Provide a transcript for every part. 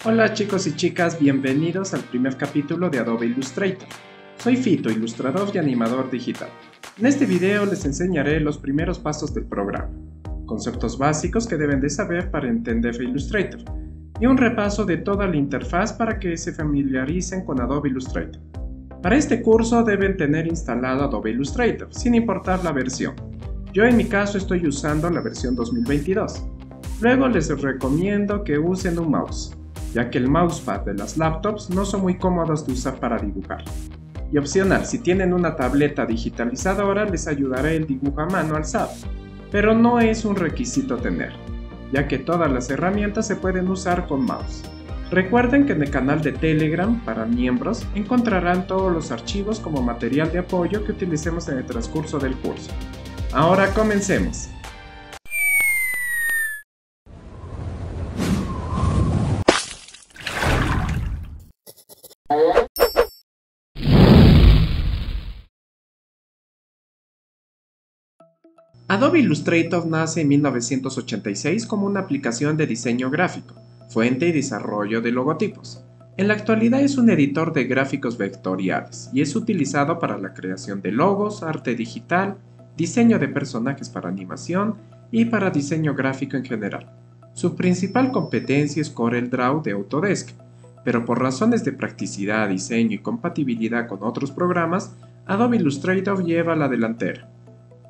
Hola chicos y chicas, bienvenidos al primer capítulo de Adobe Illustrator. Soy Fito, ilustrador y animador digital. En este video les enseñaré los primeros pasos del programa, conceptos básicos que deben de saber para entender Illustrator, y un repaso de toda la interfaz para que se familiaricen con Adobe Illustrator. Para este curso deben tener instalado Adobe Illustrator, sin importar la versión. Yo en mi caso estoy usando la versión 2022. Luego les recomiendo que usen un mouse, ya que el mousepad de las laptops no son muy cómodos de usar para dibujar. Y opcional, si tienen una tableta digitalizadora les ayudará el dibujo a mano alzado, pero no es un requisito tener, ya que todas las herramientas se pueden usar con mouse. Recuerden que en el canal de Telegram para miembros encontrarán todos los archivos como material de apoyo que utilicemos en el transcurso del curso. Ahora comencemos. Adobe Illustrator nace en 1986 como una aplicación de diseño gráfico, fuente y desarrollo de logotipos. En la actualidad es un editor de gráficos vectoriales y es utilizado para la creación de logos, arte digital, diseño de personajes para animación y para diseño gráfico en general. Su principal competencia es CorelDRAW de Autodesk, pero por razones de practicidad, diseño y compatibilidad con otros programas, Adobe Illustrator lleva la delantera.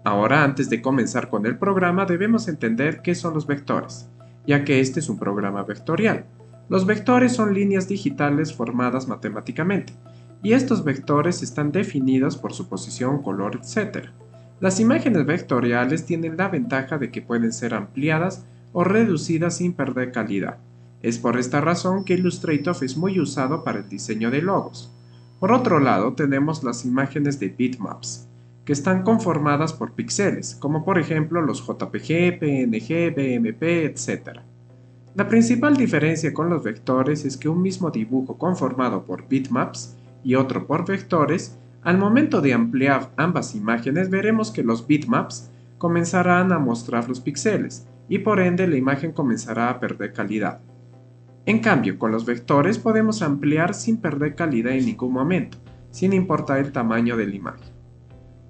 Ahora, antes de comenzar con el programa, debemos entender qué son los vectores, ya que este es un programa vectorial. Los vectores son líneas digitales formadas matemáticamente, y estos vectores están definidos por su posición, color, etc. Las imágenes vectoriales tienen la ventaja de que pueden ser ampliadas o reducidas sin perder calidad. Es por esta razón que Illustrator es muy usado para el diseño de logos. Por otro lado, tenemos las imágenes de bitmaps, que están conformadas por píxeles, como por ejemplo los JPG, PNG, BMP, etc. La principal diferencia con los vectores es que un mismo dibujo conformado por bitmaps y otro por vectores, al momento de ampliar ambas imágenes veremos que los bitmaps comenzarán a mostrar los píxeles y por ende la imagen comenzará a perder calidad. En cambio, con los vectores podemos ampliar sin perder calidad en ningún momento, sin importar el tamaño de la imagen.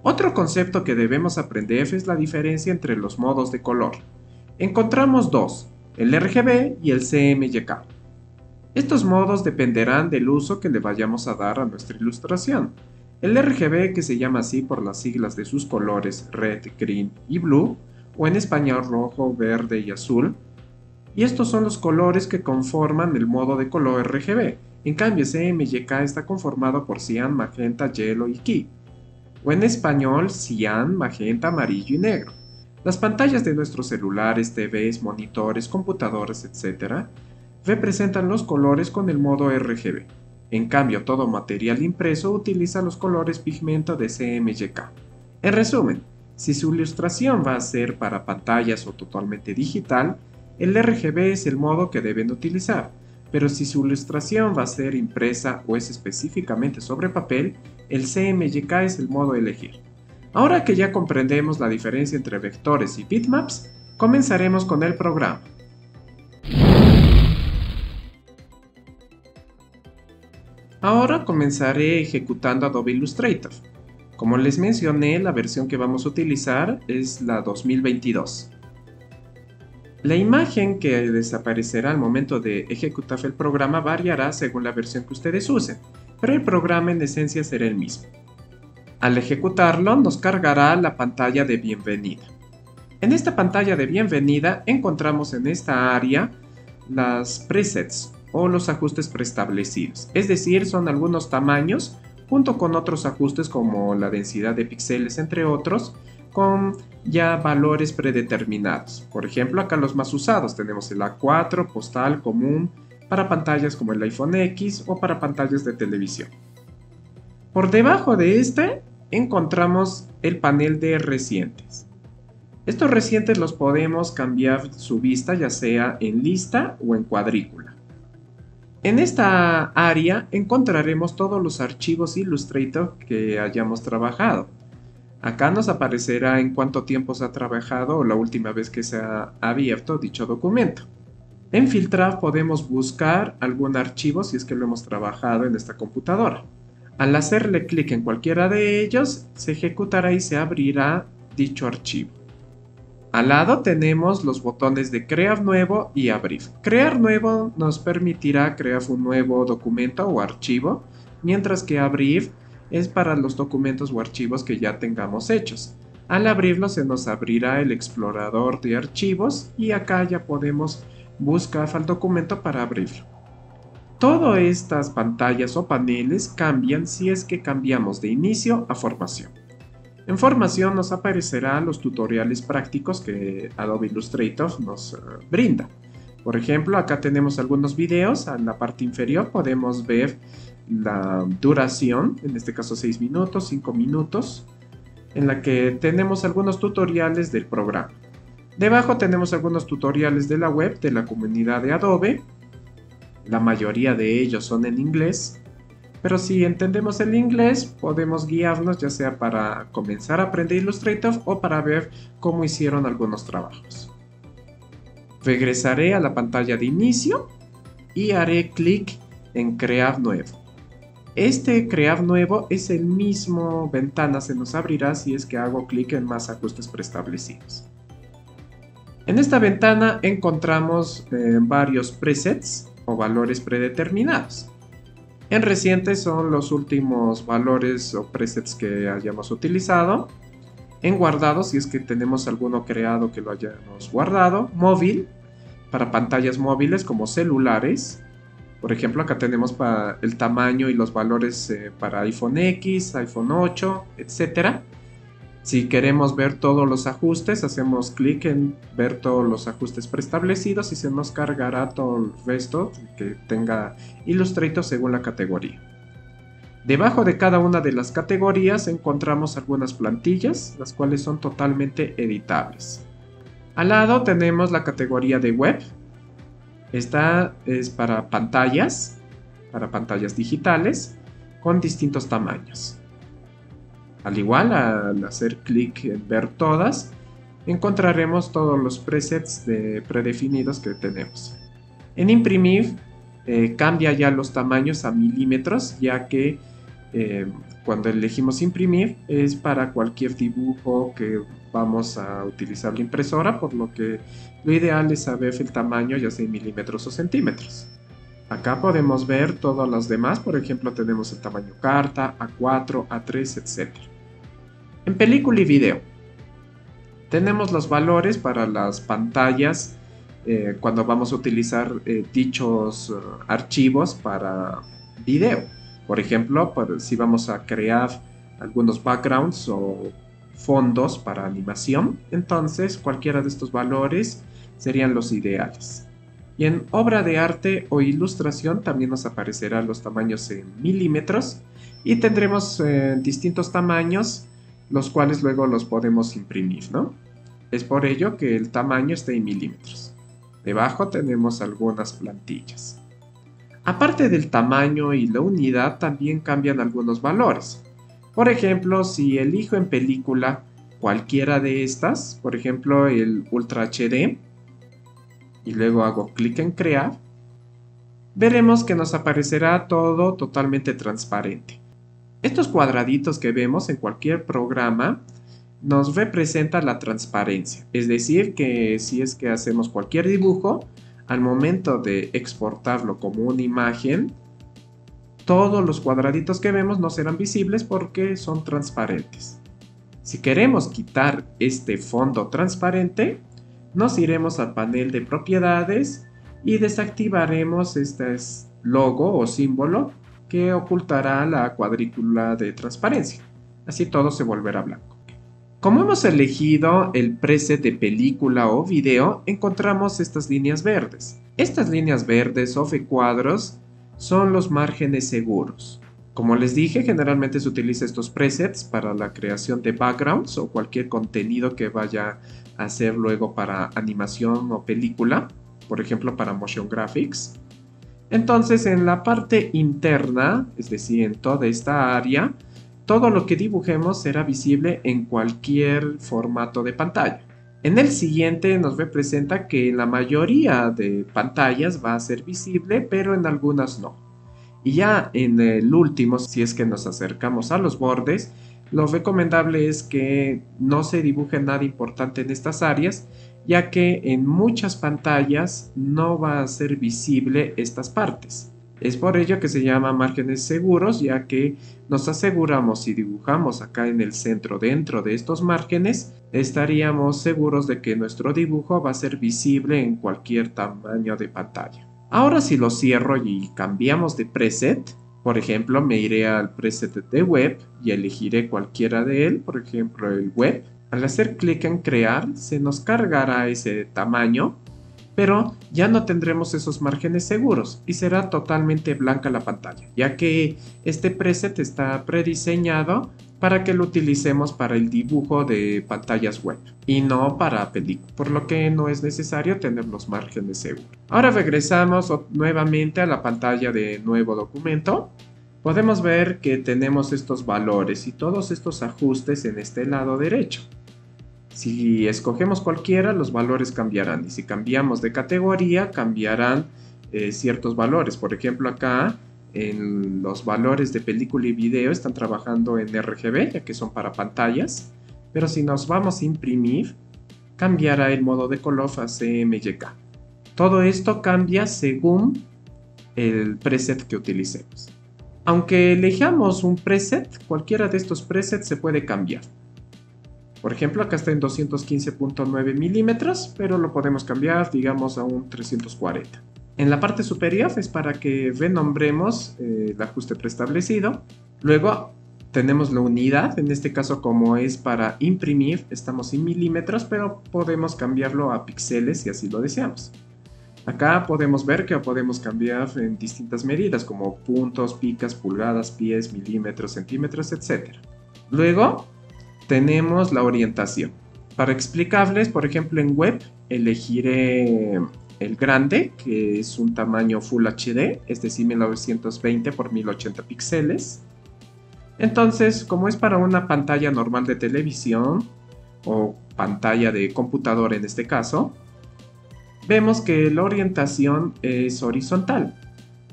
Otro concepto que debemos aprender es la diferencia entre los modos de color. Encontramos dos, el RGB y el CMYK. Estos modos dependerán del uso que le vayamos a dar a nuestra ilustración. El RGB, que se llama así por las siglas de sus colores red, green y blue, o en español rojo, verde y azul. Y estos son los colores que conforman el modo de color RGB. En cambio, CMYK está conformado por cian, magenta, yellow y key, o en español cian, magenta, amarillo y negro. Las pantallas de nuestros celulares, TVs, monitores, computadoras, etc. representan los colores con el modo RGB. En cambio, todo material impreso utiliza los colores pigmento de CMYK. En resumen, si su ilustración va a ser para pantallas o totalmente digital, el RGB es el modo que deben utilizar, pero si su ilustración va a ser impresa o es específicamente sobre papel, el CMYK es el modo a elegir. Ahora que ya comprendemos la diferencia entre vectores y bitmaps, comenzaremos con el programa. Ahora comenzaré ejecutando Adobe Illustrator. Como les mencioné, la versión que vamos a utilizar es la 2022. La imagen que desaparecerá al momento de ejecutar el programa variará según la versión que ustedes usen, pero el programa en esencia será el mismo. Al ejecutarlo nos cargará la pantalla de bienvenida. En esta pantalla de bienvenida encontramos en esta área las presets o los ajustes preestablecidos, es decir, son algunos tamaños junto con otros ajustes como la densidad de píxeles entre otros, con ya valores predeterminados. Por ejemplo, acá los más usados tenemos el A4, postal, común, para pantallas como el iPhone X o para pantallas de televisión. Por debajo de este encontramos el panel de recientes. Estos recientes los podemos cambiar su vista ya sea en lista o en cuadrícula. En esta área encontraremos todos los archivos Illustrator que hayamos trabajado. Acá nos aparecerá en cuánto tiempo se ha trabajado o la última vez que se ha abierto dicho documento. En Filtraf podemos buscar algún archivo si es que lo hemos trabajado en esta computadora. Al hacerle clic en cualquiera de ellos, se ejecutará y se abrirá dicho archivo. Al lado tenemos los botones de Crear Nuevo y Abrir. Crear Nuevo nos permitirá crear un nuevo documento o archivo, mientras que Abrir es para los documentos o archivos que ya tengamos hechos. Al abrirlo se nos abrirá el explorador de archivos y acá ya podemos buscar al documento para abrirlo. Todas estas pantallas o paneles cambian si es que cambiamos de inicio a formación. En formación nos aparecerán los tutoriales prácticos que Adobe Illustrator nos brinda. Por ejemplo, acá tenemos algunos videos. En la parte inferior podemos ver la duración, en este caso 6 minutos, 5 minutos, en la que tenemos algunos tutoriales del programa. Debajo tenemos algunos tutoriales de la web de la comunidad de Adobe. La mayoría de ellos son en inglés. Pero si entendemos el inglés, podemos guiarnos ya sea para comenzar a aprender Illustrator o para ver cómo hicieron algunos trabajos. Regresaré a la pantalla de inicio y haré clic en Crear Nuevo. Este Crear Nuevo es el mismo ventana, se nos abrirá si es que hago clic en más ajustes preestablecidos. En esta ventana encontramos varios presets o valores predeterminados. En recientes son los últimos valores o presets que hayamos utilizado. En guardado, si es que tenemos alguno creado que lo hayamos guardado. Móvil, para pantallas móviles como celulares. Por ejemplo, acá tenemos para el tamaño y los valores para iPhone X, iPhone 8, etc. Si queremos ver todos los ajustes, hacemos clic en ver todos los ajustes preestablecidos y se nos cargará todo el resto que tenga Illustrator según la categoría. Debajo de cada una de las categorías encontramos algunas plantillas, las cuales son totalmente editables. Al lado tenemos la categoría de web. Esta es para pantallas digitales con distintos tamaños. Al igual, al hacer clic en ver todas, encontraremos todos los presets predefinidos que tenemos. En imprimir, cambia ya los tamaños a milímetros, ya que cuando elegimos imprimir es para cualquier dibujo que vamos a utilizar la impresora, por lo que lo ideal es saber el tamaño, ya sea en milímetros o centímetros. Acá podemos ver todos los demás, por ejemplo tenemos el tamaño carta, A4, A3, etc. En película y video tenemos los valores para las pantallas cuando vamos a utilizar dichos archivos para video. Por ejemplo, si vamos a crear algunos backgrounds o fondos para animación, entonces cualquiera de estos valores serían los ideales. Y en obra de arte o ilustración también nos aparecerán los tamaños en milímetros y tendremos distintos tamaños, los cuales luego los podemos imprimir, ¿no? Es por ello que el tamaño está en milímetros. Debajo tenemos algunas plantillas. Aparte del tamaño y la unidad, también cambian algunos valores. Por ejemplo, si elijo en película cualquiera de estas, por ejemplo el Ultra HD, y luego hago clic en crear, veremos que nos aparecerá todo totalmente transparente. Estos cuadraditos que vemos en cualquier programa nos representa la transparencia, es decir que si es que hacemos cualquier dibujo, al momento de exportarlo como una imagen, todos los cuadraditos que vemos no serán visibles porque son transparentes. Si queremos quitar este fondo transparente, nos iremos al panel de propiedades y desactivaremos este logo o símbolo que ocultará la cuadrícula de transparencia. Así todo se volverá blanco. Como hemos elegido el preset de película o video, encontramos estas líneas verdes. Estas líneas verdes o recuadros son los márgenes seguros. Como les dije, generalmente se utiliza estos presets para la creación de backgrounds o cualquier contenido que vaya a hacer luego para animación o película, por ejemplo para motion graphics. Entonces en la parte interna, es decir en toda esta área, todo lo que dibujemos será visible en cualquier formato de pantalla. En el siguiente nos representa que en la mayoría de pantallas va a ser visible, pero en algunas no. Y ya en el último, si es que nos acercamos a los bordes, lo recomendable es que no se dibuje nada importante en estas áreas, ya que en muchas pantallas no va a ser visible estas partes. Es por ello que se llama márgenes seguros, ya que nos aseguramos si dibujamos acá en el centro dentro de estos márgenes, estaríamos seguros de que nuestro dibujo va a ser visible en cualquier tamaño de pantalla. Ahora si lo cierro y cambiamos de preset, por ejemplo, me iré al preset de web y elegiré cualquiera de él, por ejemplo el web. Al hacer clic en crear, se nos cargará ese tamaño, pero ya no tendremos esos márgenes seguros y será totalmente blanca la pantalla, ya que este preset está prediseñado para que lo utilicemos para el dibujo de pantallas web y no para películas, por lo que no es necesario tener los márgenes seguros. Ahora regresamos nuevamente a la pantalla de nuevo documento. Podemos ver que tenemos estos valores y todos estos ajustes en este lado derecho. Si escogemos cualquiera, los valores cambiarán, y si cambiamos de categoría, cambiarán ciertos valores. Por ejemplo, acá en los valores de película y video están trabajando en RGB, ya que son para pantallas, pero si nos vamos a imprimir, cambiará el modo de color a CMYK. Todo esto cambia según el preset que utilicemos. Aunque elijamos un preset, cualquiera de estos presets se puede cambiar. Por ejemplo, acá está en 215.9 milímetros, pero lo podemos cambiar, digamos, a un 340. En la parte superior es para que renombremos el ajuste preestablecido. Luego tenemos la unidad, en este caso como es para imprimir, estamos en milímetros, pero podemos cambiarlo a píxeles si así lo deseamos. Acá podemos ver que podemos cambiar en distintas medidas, como puntos, picas, pulgadas, pies, milímetros, centímetros, etc. Luego tenemos la orientación. Para explicarles, por ejemplo, en web elegiré el grande, que es un tamaño Full HD, es decir, 1920 x 1080 píxeles. Entonces, como es para una pantalla normal de televisión o pantalla de computador en este caso, vemos que la orientación es horizontal,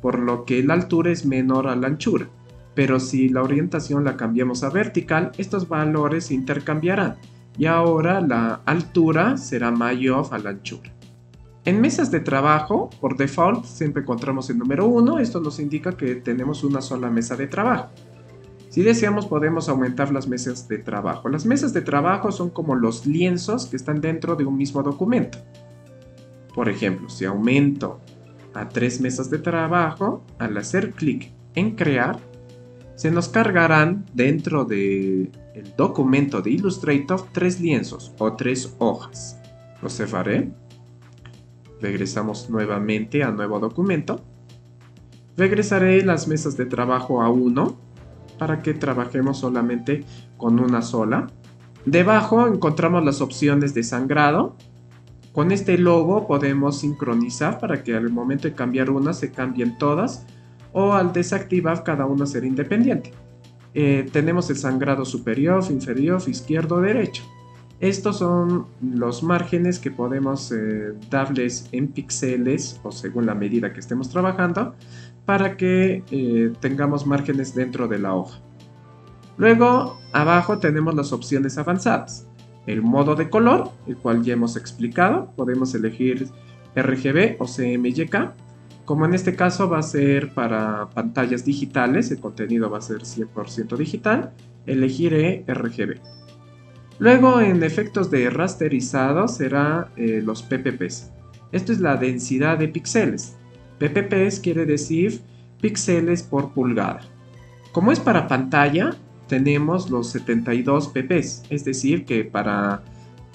por lo que la altura es menor a la anchura. Pero si la orientación la cambiamos a vertical, estos valores se intercambiarán y ahora la altura será mayor a la anchura. En mesas de trabajo, por default, siempre encontramos el número 1. Esto nos indica que tenemos una sola mesa de trabajo. Si deseamos, podemos aumentar las mesas de trabajo. Las mesas de trabajo son como los lienzos que están dentro de un mismo documento. Por ejemplo, si aumento a 3 mesas de trabajo, al hacer clic en crear, se nos cargarán dentro del documento de Illustrator 3 lienzos o 3 hojas. Lo cerraré. Regresamos nuevamente a nuevo documento. Regresaré las mesas de trabajo a 1 para que trabajemos solamente con una sola. Debajo encontramos las opciones de sangrado. Con este logo podemos sincronizar para que al momento de cambiar una se cambien todas, o al desactivar cada una será independiente. Tenemos el sangrado superior, inferior, izquierdo, derecho. Estos son los márgenes que podemos darles en píxeles o según la medida que estemos trabajando para que tengamos márgenes dentro de la hoja. Luego abajo tenemos las opciones avanzadas. El modo de color, el cual ya hemos explicado, podemos elegir RGB o CMYK. Como en este caso va a ser para pantallas digitales, el contenido va a ser 100% digital, elegiré RGB. Luego en efectos de rasterizado será los PPPs. Esto es la densidad de píxeles. PPPs quiere decir píxeles por pulgada. Como es para pantalla, tenemos los 72 pps, es decir que para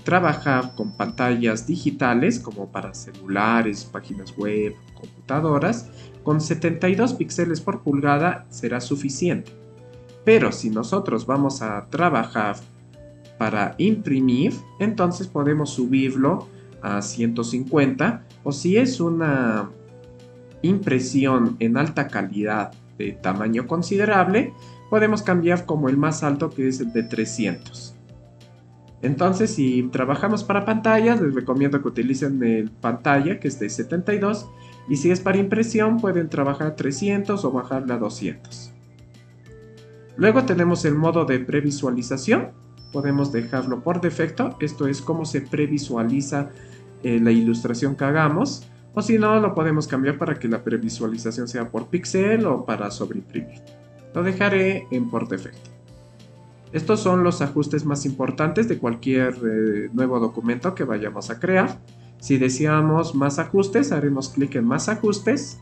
trabajar con pantallas digitales como para celulares, páginas web, computadoras, con 72 píxeles por pulgada será suficiente. Pero si nosotros vamos a trabajar para imprimir, entonces podemos subirlo a 150, o si es una impresión en alta calidad de tamaño considerable, podemos cambiar como el más alto, que es el de 300. Entonces, si trabajamos para pantallas, les recomiendo que utilicen el pantalla, que es de 72, y si es para impresión, pueden trabajar a 300 o bajarla a 200. Luego tenemos el modo de previsualización. Podemos dejarlo por defecto. Esto es cómo se previsualiza la ilustración que hagamos. O si no, lo podemos cambiar para que la previsualización sea por píxel o para sobreimprimir. Lo dejaré en por defecto. Estos son los ajustes más importantes de cualquier nuevo documento que vayamos a crear. Si deseamos más ajustes, haremos clic en más ajustes.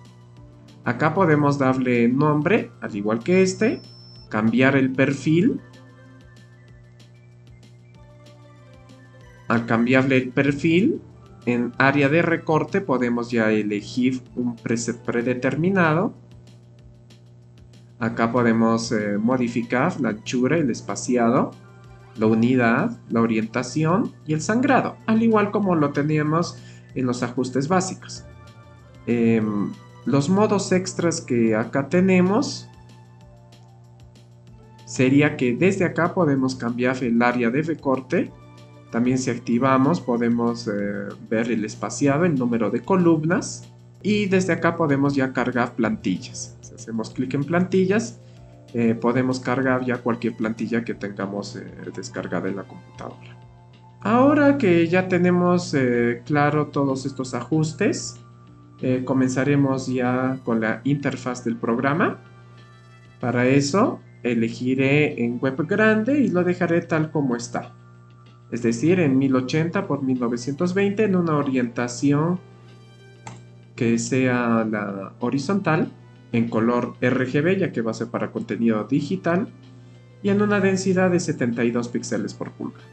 Acá podemos darle nombre, al igual que este. Cambiar el perfil. Al cambiarle el perfil, en área de recorte podemos ya elegir un preset predeterminado. Acá podemos modificar la anchura, el espaciado, la unidad, la orientación y el sangrado, al igual como lo teníamos en los ajustes básicos. Los modos extras que acá tenemos sería que desde acá podemos cambiar el área de recorte. También si activamos podemos ver el espaciado, el número de columnas. Y desde acá podemos ya cargar plantillas. Si hacemos clic en plantillas, podemos cargar ya cualquier plantilla que tengamos descargada en la computadora. Ahora que ya tenemos claro todos estos ajustes, comenzaremos ya con la interfaz del programa. Para eso elegiré en web grande y lo dejaré tal como está. Es decir, en 1080 por 1920 en una orientación que sea la horizontal, en color RGB ya que va a ser para contenido digital y en una densidad de 72 píxeles por pulgada.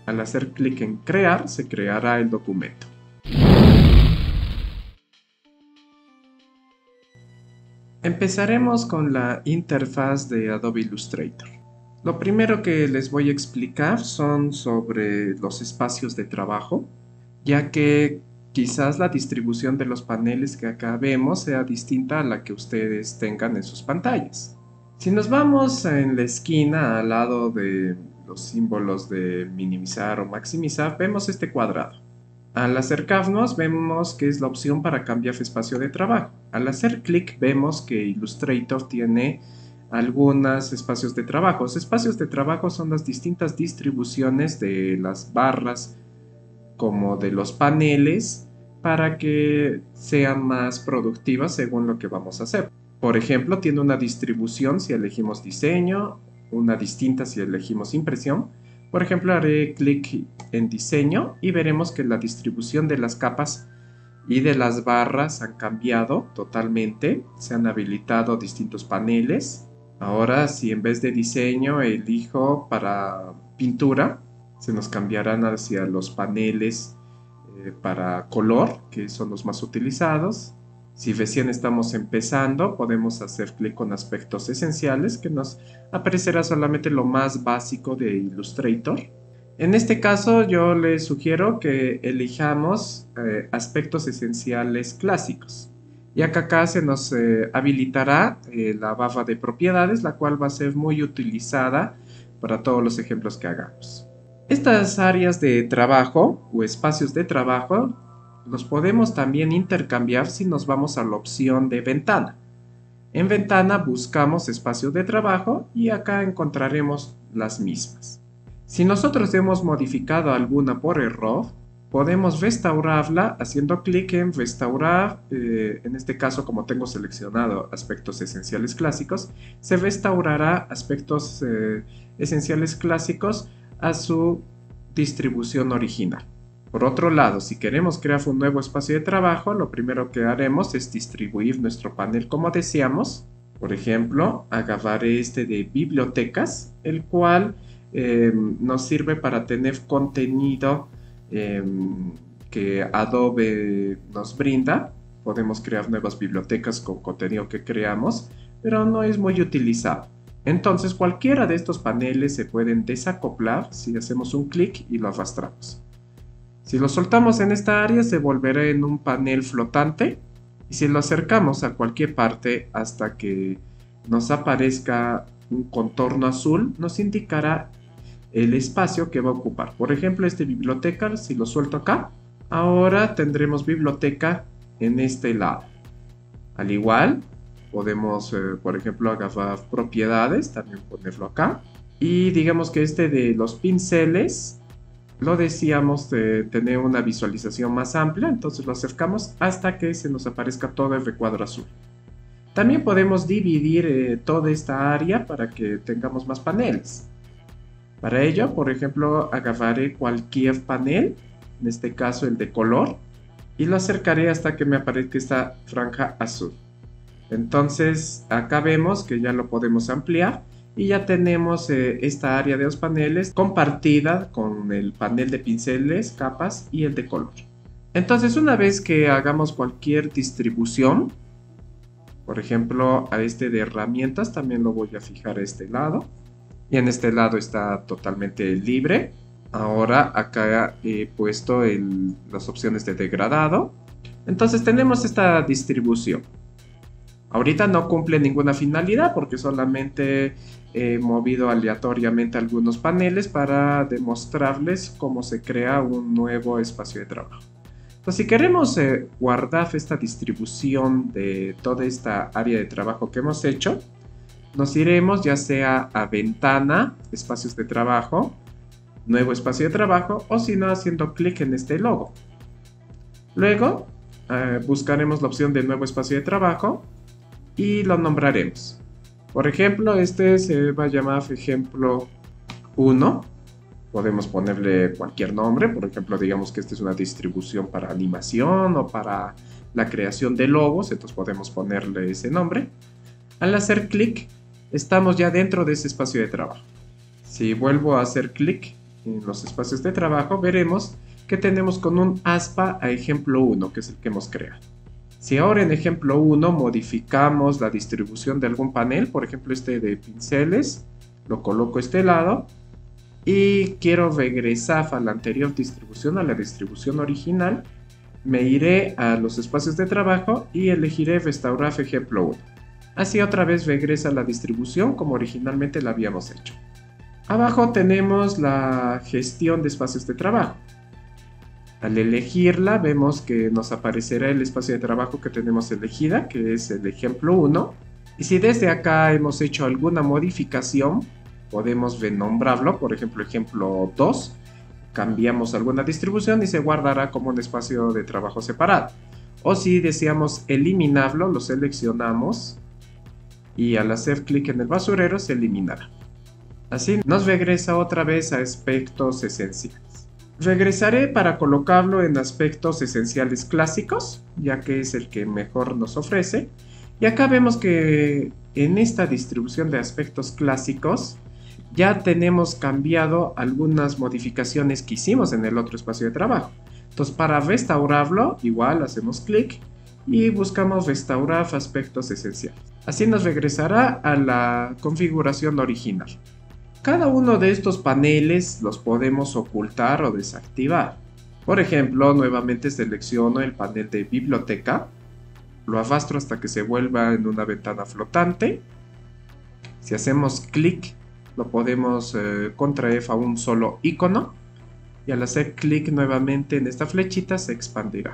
Al hacer clic en crear, se creará el documento. Empezaremos con la interfaz de Adobe Illustrator. Lo primero que les voy a explicar son sobre los espacios de trabajo, ya que quizás la distribución de los paneles que acá vemos sea distinta a la que ustedes tengan en sus pantallas. Si nos vamos en la esquina al lado de los símbolos de minimizar o maximizar, vemos este cuadrado. Al acercarnos vemos que es la opción para cambiar espacio de trabajo. Al hacer clic vemos que Illustrator tiene algunos espacios de trabajo. Los espacios de trabajo son las distintas distribuciones de las barras como de los paneles para que sean más productivas según lo que vamos a hacer. Por ejemplo, tiene una distribución si elegimos diseño, una distinta si elegimos impresión. Por ejemplo, haré clic en diseño y veremos que la distribución de las capas y de las barras han cambiado totalmente. Se han habilitado distintos paneles. Ahora, si en vez de diseño elijo para pintura, se nos cambiarán hacia los paneles para color, que son los más utilizados. Si recién estamos empezando, podemos hacer clic con aspectos esenciales, que nos aparecerá solamente lo más básico de Illustrator. En este caso, yo les sugiero que elijamos aspectos esenciales clásicos. Ya que acá se nos habilitará la barra de propiedades, la cual va a ser muy utilizada para todos los ejemplos que hagamos. Estas áreas de trabajo o espacios de trabajo los podemos también intercambiar si nos vamos a la opción de ventana. En ventana buscamos espacio de trabajo y acá encontraremos las mismas. Si nosotros hemos modificado alguna por error, podemos restaurarla haciendo clic en restaurar. En este caso, como tengo seleccionado aspectos esenciales clásicos, se restaurará aspectos esenciales clásicos a su distribución original. Por otro lado, si queremos crear un nuevo espacio de trabajo, lo primero que haremos es distribuir nuestro panel como deseamos. Por ejemplo, agarraré este de bibliotecas, el cual nos sirve para tener contenido que Adobe nos brinda. Podemos crear nuevas bibliotecas con contenido que creamos, pero no es muy utilizado. Entonces, cualquiera de estos paneles se pueden desacoplar si hacemos un clic y lo arrastramos. Si lo soltamos en esta área, se volverá en un panel flotante. Y si lo acercamos a cualquier parte hasta que nos aparezca un contorno azul, nos indicará el espacio que va a ocupar. Por ejemplo, este biblioteca, si lo suelto acá, ahora tendremos biblioteca en este lado. Al igual, podemos, por ejemplo, agarrar propiedades, también ponerlo acá. Y digamos que este de los pinceles, lo decíamos de tener una visualización más amplia, entonces lo acercamos hasta que se nos aparezca todo el recuadro azul. También podemos dividir toda esta área para que tengamos más paneles. Para ello, por ejemplo, agarraré cualquier panel, en este caso el de color, y lo acercaré hasta que me aparezca esta franja azul. Entonces, acá vemos que ya lo podemos ampliar y ya tenemos esta área de los paneles compartida con el panel de pinceles, capas y el de color. Entonces, una vez que hagamos cualquier distribución, por ejemplo, a este de herramientas también lo voy a fijar a este lado. Y en este lado está totalmente libre. Ahora acá he puesto las opciones de degradado. Entonces tenemos esta distribución. Ahorita no cumple ninguna finalidad porque solamente he movido aleatoriamente algunos paneles para demostrarles cómo se crea un nuevo espacio de trabajo. Entonces, si queremos guardar esta distribución de toda esta área de trabajo que hemos hecho, nos iremos ya sea a ventana, espacios de trabajo, nuevo espacio de trabajo, o si no, haciendo clic en este logo. Luego buscaremos la opción de nuevo espacio de trabajo y lo nombraremos. Por ejemplo, este se va a llamar ejemplo 1. Podemos ponerle cualquier nombre, por ejemplo, digamos que esta es una distribución para animación o para la creación de logos, entonces podemos ponerle ese nombre. Al hacer clic, estamos ya dentro de ese espacio de trabajo. Si vuelvo a hacer clic en los espacios de trabajo, veremos que tenemos con un aspa a ejemplo 1, que es el que hemos creado. Si ahora en ejemplo 1 modificamos la distribución de algún panel, por ejemplo este de pinceles, lo coloco a este lado y quiero regresar a la anterior distribución, a la distribución original, me iré a los espacios de trabajo y elegiré restaurar ejemplo 1. Así otra vez regresa la distribución como originalmente la habíamos hecho. Abajo tenemos la gestión de espacios de trabajo. Al elegirla vemos que nos aparecerá el espacio de trabajo que tenemos elegida, que es el ejemplo 1. Y si desde acá hemos hecho alguna modificación, podemos renombrarlo, por ejemplo ejemplo 2. Cambiamos alguna distribución y se guardará como un espacio de trabajo separado. O si deseamos eliminarlo, lo seleccionamos y al hacer clic en el basurero se eliminará. Así nos regresa otra vez a aspectos esenciales. Regresaré para colocarlo en aspectos esenciales clásicos, ya que es el que mejor nos ofrece. Y acá vemos que en esta distribución de aspectos clásicos ya tenemos cambiado algunas modificaciones que hicimos en el otro espacio de trabajo. Entonces, para restaurarlo, igual hacemos clic y buscamos restaurar aspectos esenciales. Así nos regresará a la configuración original. Cada uno de estos paneles los podemos ocultar o desactivar. Por ejemplo, nuevamente selecciono el panel de biblioteca, lo arrastro hasta que se vuelva en una ventana flotante. Si hacemos clic, lo podemos contraer a un solo icono y al hacer clic nuevamente en esta flechita se expandirá.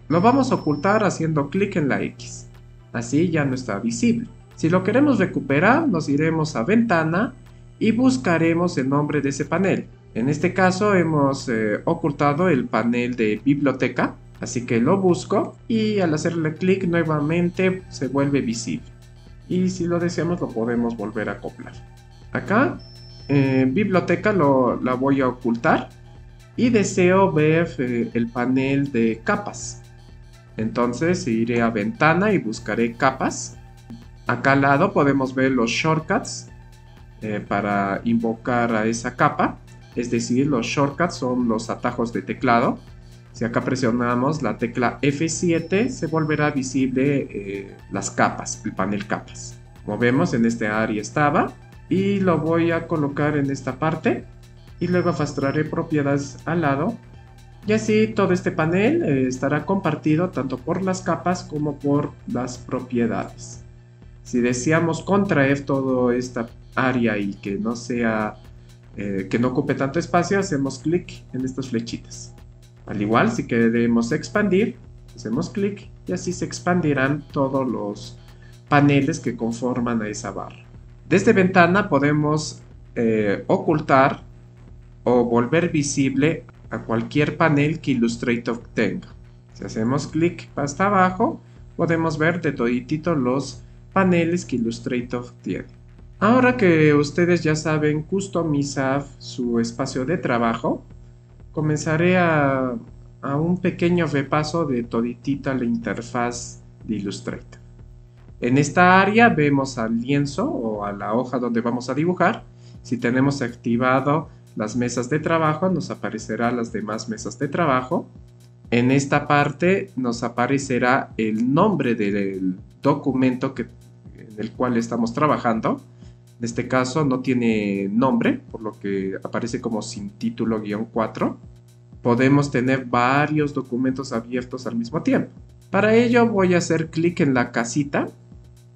Lo vamos a ocultar haciendo clic en la X. Así ya no está visible. Si lo queremos recuperar, nos iremos a ventana y buscaremos el nombre de ese panel. En este caso hemos ocultado el panel de biblioteca, así que lo busco y al hacerle clic nuevamente se vuelve visible. Y si lo deseamos lo podemos volver a acoplar. Acá, biblioteca la voy a ocultar y deseo ver el panel de capas. Entonces iré a ventana y buscaré capas. Acá al lado podemos ver los shortcuts para invocar a esa capa, es decir, los shortcuts son los atajos de teclado. Si acá presionamos la tecla F7 se volverá visible las capas, el panel capas. Como vemos en este área estaba y lo voy a colocar en esta parte y luego arrastraré propiedades al lado y así todo este panel estará compartido tanto por las capas como por las propiedades. Si deseamos contraer toda esta área y que no sea que no ocupe tanto espacio, hacemos clic en estas flechitas. Al igual, si queremos expandir, hacemos clic y así se expandirán todos los paneles que conforman a esa barra. Desde ventana podemos ocultar o volver visible a cualquier panel que Illustrator tenga. Si hacemos clic hasta abajo, podemos ver de toditito los paneles que Illustrator tiene. Ahora que ustedes ya saben customizar su espacio de trabajo, comenzaré a un pequeño repaso de toditita la interfaz de Illustrator. En esta área vemos al lienzo o a la hoja donde vamos a dibujar. Si tenemos activado las mesas de trabajo, nos aparecerán las demás mesas de trabajo. En esta parte nos aparecerá el nombre del documento en el cual estamos trabajando. En este caso no tiene nombre, por lo que aparece como sin título -4. Podemos tener varios documentos abiertos al mismo tiempo. Para ello voy a hacer clic en la casita,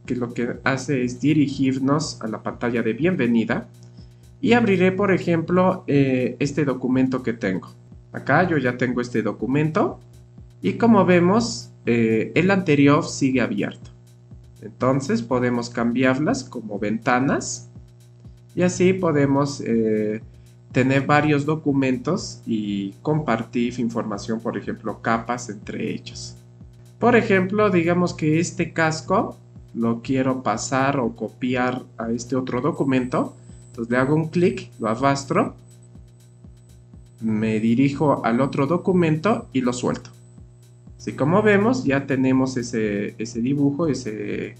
que lo que hace es dirigirnos a la pantalla de bienvenida. Y abriré, por ejemplo, este documento que tengo. Acá yo ya tengo este documento. Y como vemos, el anterior sigue abierto. Entonces podemos cambiarlas como ventanas. Y así podemos tener varios documentos y compartir información, por ejemplo, capas entre ellos. Por ejemplo, digamos que este casco lo quiero pasar o copiar a este otro documento. Entonces le hago un clic, lo arrastro, me dirijo al otro documento y lo suelto. Así como vemos, ya tenemos ese dibujo, ese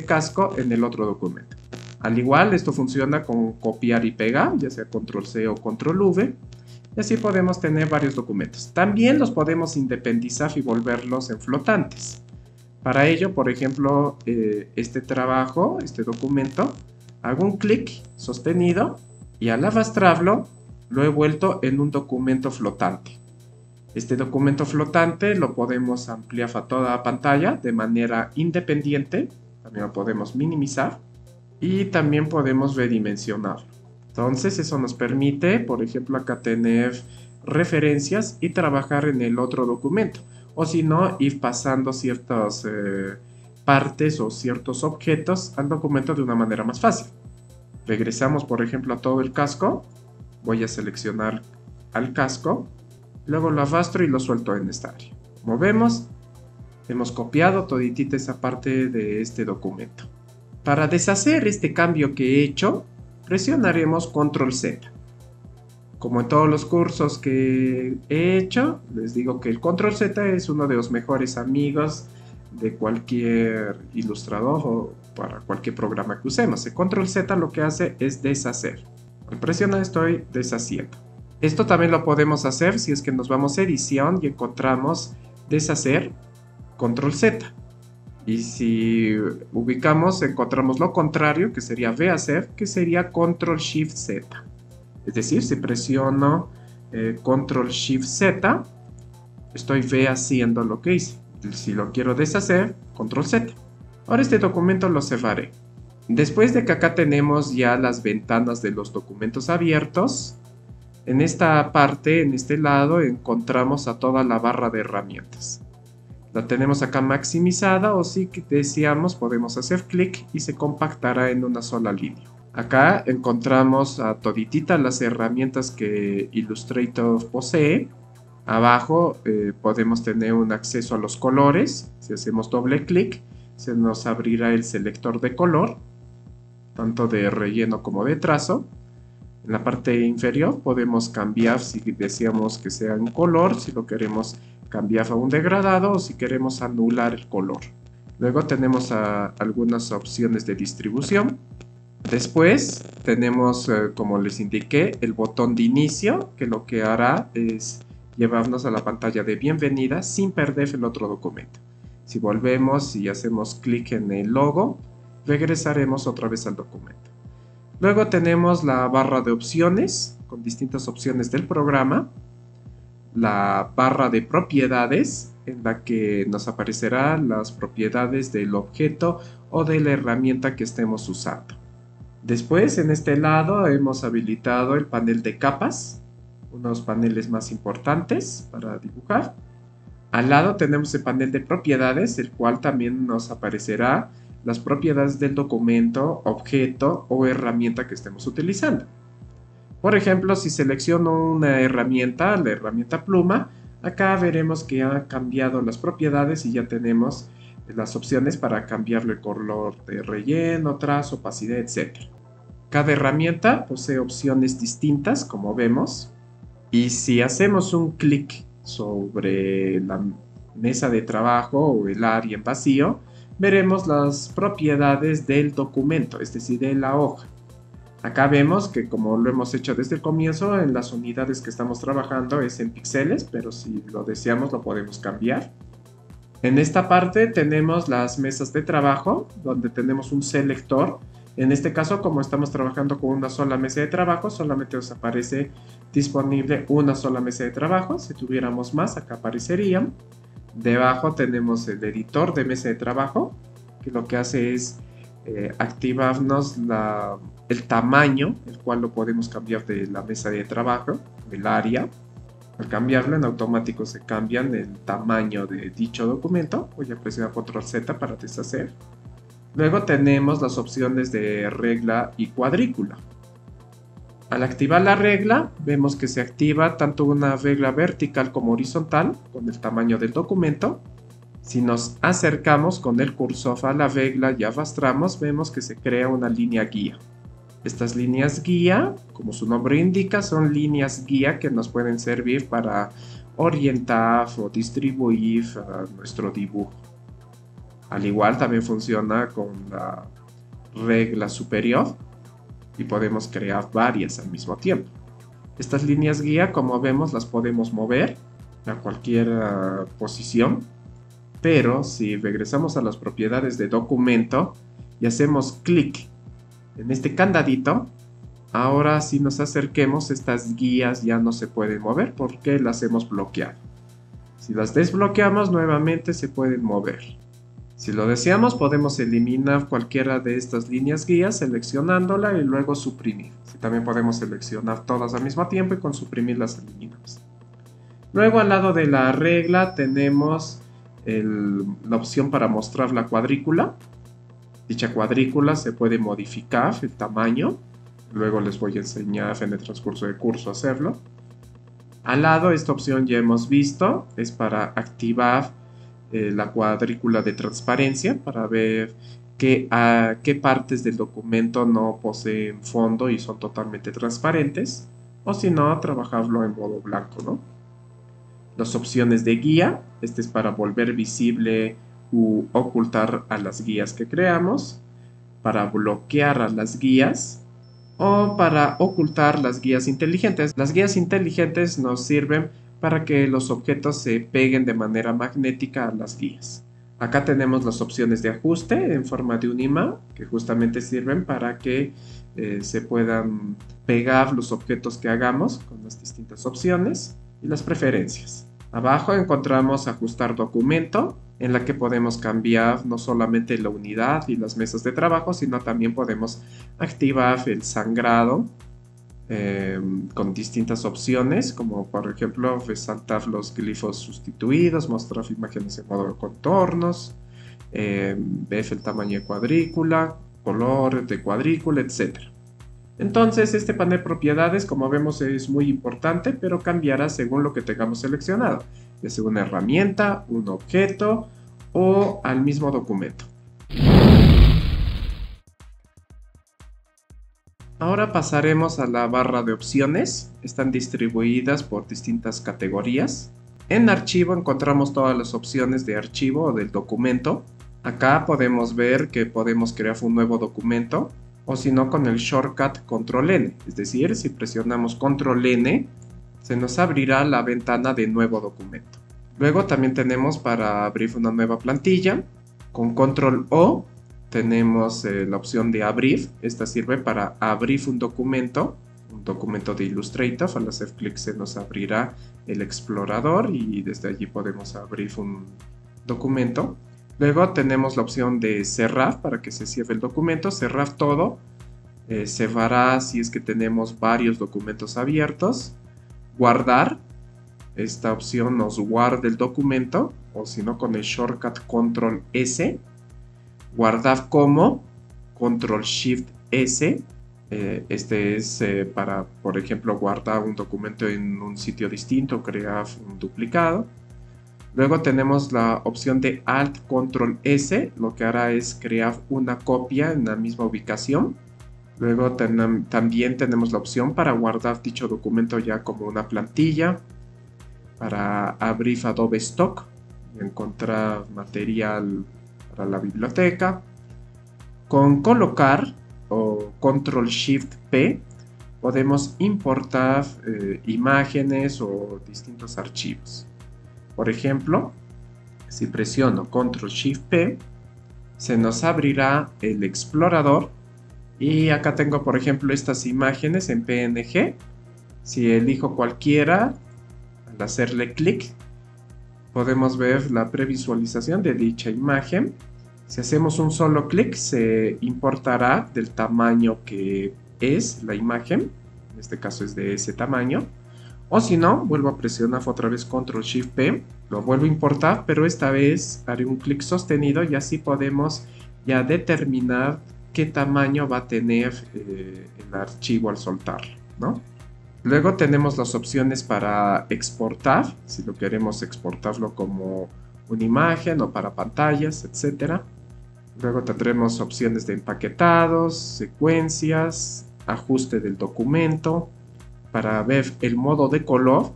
casco en el otro documento. Al igual, esto funciona con copiar y pegar, ya sea control C o control V. Y así podemos tener varios documentos. También los podemos independizar y volverlos en flotantes. Para ello, por ejemplo, este trabajo, este documento, hago un clic sostenido y al arrastrarlo lo he vuelto en un documento flotante. Este documento flotante lo podemos ampliar a toda la pantalla de manera independiente. También lo podemos minimizar y también podemos redimensionarlo. Entonces eso nos permite, por ejemplo, acá tener referencias y trabajar en el otro documento. O si no, ir pasando ciertas partes o ciertos objetos al documento de una manera más fácil. Regresamos, por ejemplo, a todo el casco. Voy a seleccionar al casco. Luego lo arrastro y lo suelto en esta área. Como vemos, hemos copiado toditita esa parte de este documento. Para deshacer este cambio que he hecho, presionaremos control Z. Como en todos los cursos que he hecho, les digo que el control Z es uno de los mejores amigos de cualquier ilustrador o para cualquier programa que usemos. El control Z lo que hace es deshacer. Al presionar estoy deshaciendo. Esto también lo podemos hacer si es que nos vamos a edición y encontramos deshacer, control Z. Y si ubicamos, encontramos lo contrario, que sería rehacer, que sería control shift Z. Es decir, si presiono control shift Z, estoy rehaciendo lo que hice. Si lo quiero deshacer, control Z. Ahora este documento lo cerraré. Después de que acá tenemos ya las ventanas de los documentos abiertos, en esta parte, en este lado, encontramos a toda la barra de herramientas. La tenemos acá maximizada o si deseamos podemos hacer clic y se compactará en una sola línea. Acá encontramos a toditita las herramientas que Illustrator posee. Abajo podemos tener un acceso a los colores. Si hacemos doble clic, se nos abrirá el selector de color, tanto de relleno como de trazo. En la parte inferior podemos cambiar si deseamos que sea en color, si lo queremos cambiar a un degradado o si queremos anular el color. Luego tenemos algunas opciones de distribución. Después tenemos, como les indiqué, el botón de inicio, que lo que hará es llevarnos a la pantalla de bienvenida sin perder el otro documento. Si volvemos y hacemos clic en el logo, regresaremos otra vez al documento. Luego tenemos la barra de opciones, con distintas opciones del programa. La barra de propiedades, en la que nos aparecerán las propiedades del objeto o de la herramienta que estemos usando. Después, en este lado, hemos habilitado el panel de capas, unos paneles más importantes para dibujar. Al lado tenemos el panel de propiedades, el cual también nos aparecerá las propiedades del documento, objeto o herramienta que estemos utilizando. Por ejemplo, si selecciono una herramienta, la herramienta pluma, acá veremos que ha cambiado las propiedades y ya tenemos las opciones para cambiarle el color de relleno, trazo, opacidad, etc. Cada herramienta posee opciones distintas, como vemos, y si hacemos un clic sobre la mesa de trabajo o el área en vacío, veremos las propiedades del documento, es decir, de la hoja. Acá vemos que, como lo hemos hecho desde el comienzo, en las unidades que estamos trabajando es en píxeles, pero si lo deseamos lo podemos cambiar. En esta parte tenemos las mesas de trabajo, donde tenemos un selector. En este caso, como estamos trabajando con una sola mesa de trabajo, solamente nos aparece disponible una sola mesa de trabajo. Si tuviéramos más, acá aparecerían. Debajo tenemos el editor de mesa de trabajo, que lo que hace es activarnos el tamaño, el cual lo podemos cambiar de la mesa de trabajo, del área. Al cambiarlo, en automático se cambian el tamaño de dicho documento. Voy a presionar Control Z para deshacer. Luego tenemos las opciones de regla y cuadrícula. Al activar la regla, vemos que se activa tanto una regla vertical como horizontal con el tamaño del documento. Si nos acercamos con el cursor a la regla y arrastramos, vemos que se crea una línea guía. Estas líneas guía, como su nombre indica, son líneas guía que nos pueden servir para orientar o distribuir nuestro dibujo. Al igual también funciona con la regla superior y podemos crear varias al mismo tiempo. Estas líneas guía, como vemos, las podemos mover a cualquier posición, pero si regresamos a las propiedades de documento y hacemos clic en este candadito, ahora si nos acerquemos, estas guías ya no se pueden mover porque las hemos bloqueado. Si las desbloqueamos, nuevamente se pueden mover. Si lo deseamos, podemos eliminar cualquiera de estas líneas guías seleccionándola y luego suprimir. También podemos seleccionar todas al mismo tiempo y con suprimir las eliminamos. Luego, al lado de la regla tenemos la opción para mostrar la cuadrícula. Dicha cuadrícula se puede modificar el tamaño. Luego les voy a enseñar en el transcurso del curso a hacerlo. Al lado, esta opción ya hemos visto, es para activar la cuadrícula de transparencia, para ver qué partes del documento no poseen fondo y son totalmente transparentes, o si no, trabajarlo en modo blanco, ¿no? Las opciones de guía, este es para volver visible u ocultar a las guías que creamos, para bloquear a las guías o para ocultar las guías inteligentes. Las guías inteligentes nos sirven para que los objetos se peguen de manera magnética a las guías. Acá tenemos las opciones de ajuste en forma de un imán, que justamente sirven para que se puedan pegar los objetos que hagamos con las distintas opciones y las preferencias. Abajo encontramos ajustar documento, en la que podemos cambiar no solamente la unidad y las mesas de trabajo, sino también podemos activar el sangrado con distintas opciones, como por ejemplo resaltar los glifos sustituidos, mostrar imágenes en modo de contornos, ver el tamaño de cuadrícula, color de cuadrícula, etc. Entonces este panel de propiedades, como vemos, es muy importante, pero cambiará según lo que tengamos seleccionado, ya sea una herramienta, un objeto o al mismo documento. Ahora pasaremos a la barra de opciones. Están distribuidas por distintas categorías. En archivo encontramos todas las opciones de archivo o del documento. Acá podemos ver que podemos crear un nuevo documento, o si no, con el shortcut Control N. Es decir, si presionamos Control N, se nos abrirá la ventana de nuevo documento. Luego también tenemos para abrir una nueva plantilla. Con Control O tenemos la opción de abrir. Esta sirve para abrir un documento de Illustrator. Al hacer clic se nos abrirá el explorador y desde allí podemos abrir un documento. Luego tenemos la opción de cerrar para que se cierre el documento, cerrar todo. Cebará si es que tenemos varios documentos abiertos. Guardar, esta opción nos guarda el documento, o si no con el shortcut Control S. Guardar como, Control Shift S. Este es para, por ejemplo, guardar un documento en un sitio distinto, crear un duplicado. Luego tenemos la opción de Alt Control S, lo que hará es crear una copia en la misma ubicación. Luego también tenemos la opción para guardar dicho documento ya como una plantilla, para abrir Adobe Stock, encontrar material para la biblioteca. Con colocar o Control Shift P podemos importar imágenes o distintos archivos. Por ejemplo, si presiono Control Shift P, se nos abrirá el explorador y acá tengo, por ejemplo, estas imágenes en PNG. Si elijo cualquiera, al hacerle clic, podemos ver la previsualización de dicha imagen. Si hacemos un solo clic, se importará del tamaño que es la imagen. En este caso es de ese tamaño. O si no, vuelvo a presionar otra vez Control Shift P, lo vuelvo a importar, pero esta vez haré un clic sostenido y así podemos ya determinar qué tamaño va a tener el archivo al soltarlo, ¿no? Luego tenemos las opciones para exportar, si lo queremos exportarlo como una imagen o para pantallas, etc. Luego tendremos opciones de empaquetados, secuencias, ajuste del documento. Para ver el modo de color,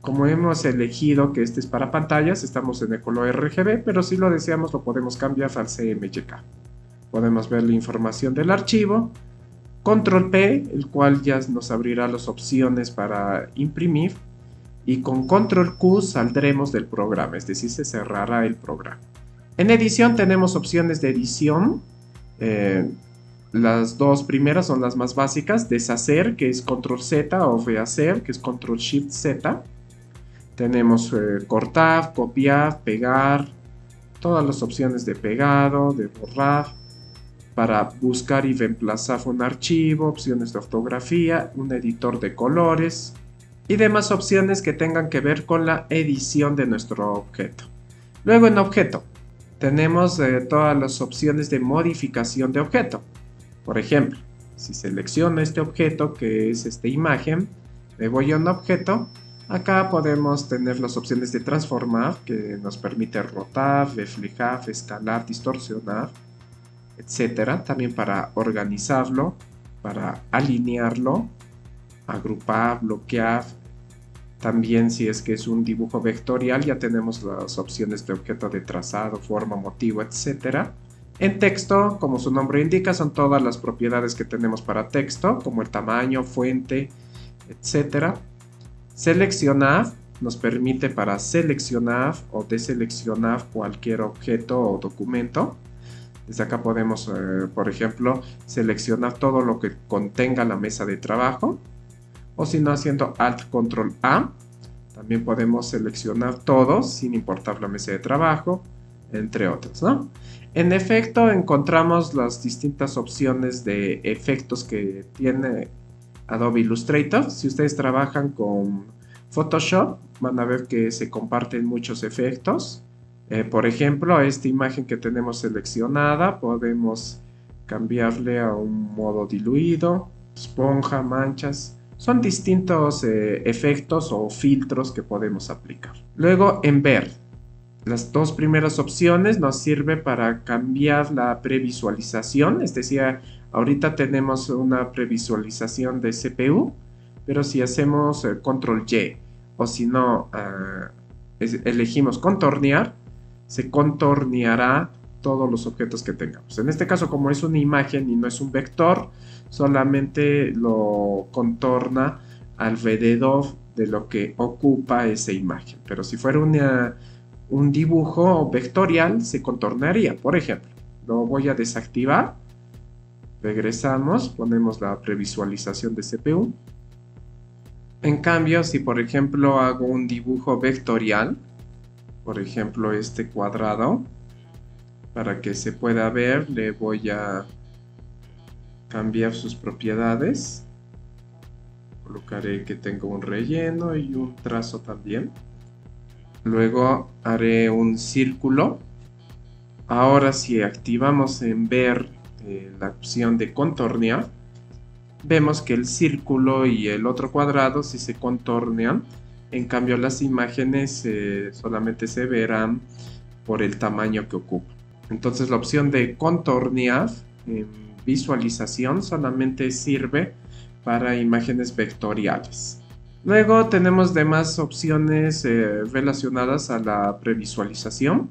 como hemos elegido que este es para pantallas, estamos en el color RGB, pero si lo deseamos lo podemos cambiar al CMYK. Podemos ver la información del archivo. Control P, el cual ya nos abrirá las opciones para imprimir. Y con Control Q saldremos del programa, es decir, se cerrará el programa. En edición tenemos opciones de edición. Las dos primeras son las más básicas. Deshacer, que es Control Z, o rehacer, que es Control Shift Z. Tenemos cortar, copiar, pegar, todas las opciones de pegado, de borrar, para buscar y reemplazar un archivo, opciones de ortografía, un editor de colores y demás opciones que tengan que ver con la edición de nuestro objeto. Luego en objeto tenemos todas las opciones de modificación de objeto. Por ejemplo, si selecciono este objeto que es esta imagen, me voy a un objeto. Acá podemos tener las opciones de transformar, que nos permite rotar, reflejar, escalar, distorsionar, etc. También para organizarlo, para alinearlo, agrupar, bloquear. También si es que es un dibujo vectorial, ya tenemos las opciones de objeto de trazado, forma, motivo, etc. En texto, como su nombre indica, son todas las propiedades que tenemos para texto, como el tamaño, fuente, etc. Seleccionar nos permite para seleccionar o deseleccionar cualquier objeto o documento. Desde acá podemos, por ejemplo, seleccionar todo lo que contenga la mesa de trabajo. O si no, haciendo Alt Control A, también podemos seleccionar todo sin importar la mesa de trabajo, entre otros, ¿no? En efecto, encontramos las distintas opciones de efectos que tiene Adobe Illustrator. Si ustedes trabajan con Photoshop, van a ver que se comparten muchos efectos. Por ejemplo, a esta imagen que tenemos seleccionada, podemos cambiarle a un modo diluido, esponja, manchas. Son distintos efectos o filtros que podemos aplicar. Luego, en ver, las dos primeras opciones nos sirve para cambiar la previsualización, es decir, ahorita tenemos una previsualización de CPU, pero si hacemos Control Y o si no elegimos contornear, se contorneará todos los objetos que tengamos. En este caso, como es una imagen y no es un vector, solamente lo contorna alrededor de lo que ocupa esa imagen. Pero si fuera un dibujo vectorial, se contornaría. Por ejemplo, lo voy a desactivar. Regresamos, ponemos la previsualización de CPU. En cambio, si por ejemplo hago un dibujo vectorial, por ejemplo este cuadrado, para que se pueda ver, le voy a cambiar sus propiedades. Colocaré que tenga un relleno y un trazo también. Luego haré un círculo. Ahora si activamos en ver la opción de contornear, vemos que el círculo y el otro cuadrado sí se contornean. En cambio las imágenes solamente se verán por el tamaño que ocupan. Entonces la opción de contornear en visualización solamente sirve para imágenes vectoriales. Luego tenemos demás opciones relacionadas a la previsualización.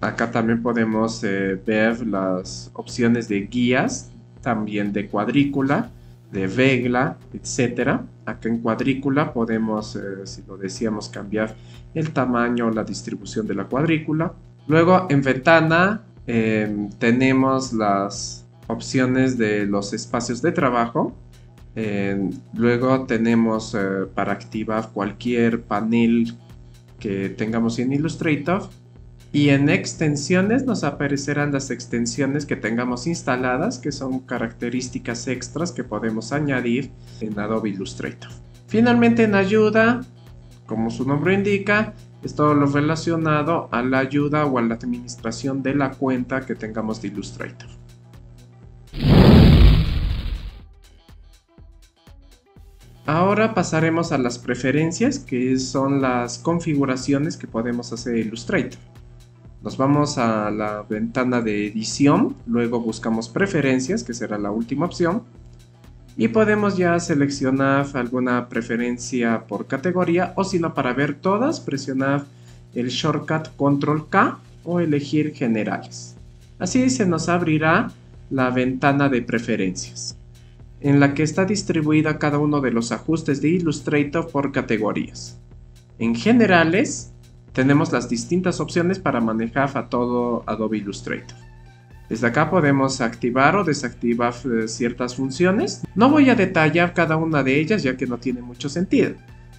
Acá también podemos ver las opciones de guías, también de cuadrícula, de regla, etc. Acá en cuadrícula podemos, si lo decíamos, cambiar el tamaño o la distribución de la cuadrícula. Luego en ventana tenemos las opciones de los espacios de trabajo. Luego tenemos para activar cualquier panel que tengamos en Illustrator. Y en extensiones nos aparecerán las extensiones que tengamos instaladas, que son características extras que podemos añadir en Adobe Illustrator. Finalmente en ayuda, como su nombre indica, es todo lo relacionado a la ayuda o a la administración de la cuenta que tengamos de Illustrator. Ahora pasaremos a las preferencias, que son las configuraciones que podemos hacer en Illustrator. Nos vamos a la ventana de edición, luego buscamos preferencias, que será la última opción, y podemos ya seleccionar alguna preferencia por categoría, o si no, para ver todas, presionar el shortcut Control K o elegir generales. Así se nos abrirá la ventana de preferencias, en la que está distribuida cada uno de los ajustes de Illustrator por categorías. En generales, tenemos las distintas opciones para manejar a todo Adobe Illustrator. Desde acá podemos activar o desactivar ciertas funciones. No voy a detallar cada una de ellas ya que no tiene mucho sentido.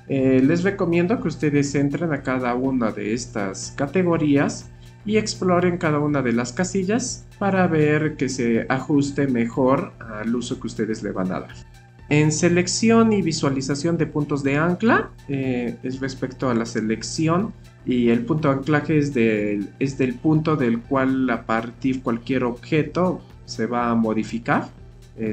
Les recomiendo que ustedes entren a cada una de estas categorías y exploren cada una de las casillas para ver que se ajuste mejor al uso que ustedes le van a dar. En selección y visualización de puntos de ancla, es respecto a la selección, y el punto de anclaje es del punto del cual a partir cualquier objeto se va a modificar.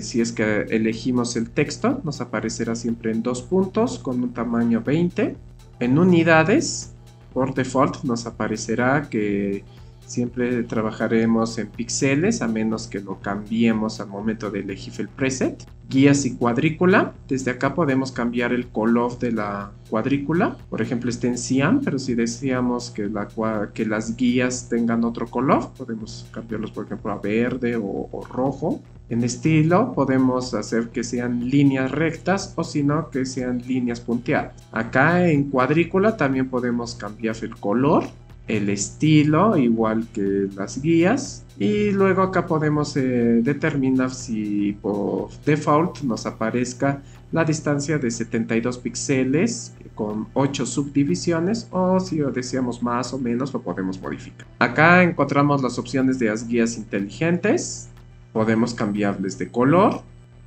Si es que elegimos el texto, nos aparecerá siempre en 2 puntos con un tamaño 20. En unidades, por default nos aparecerá que siempre trabajaremos en píxeles, a menos que lo cambiemos al momento de elegir el preset. Guías y cuadrícula. Desde acá podemos cambiar el color de la cuadrícula. Por ejemplo, está en cian, pero si deseamos que las guías tengan otro color, podemos cambiarlos, por ejemplo, a verde o rojo. En estilo podemos hacer que sean líneas rectas o si no, que sean líneas punteadas. Acá en cuadrícula también podemos cambiar el color, el estilo, igual que las guías. Y luego acá podemos determinar si por default nos aparezca la distancia de 72 píxeles con 8 subdivisiones, o si lo deseamos más o menos lo podemos modificar. Acá encontramos las opciones de las guías inteligentes. Podemos cambiarles de color,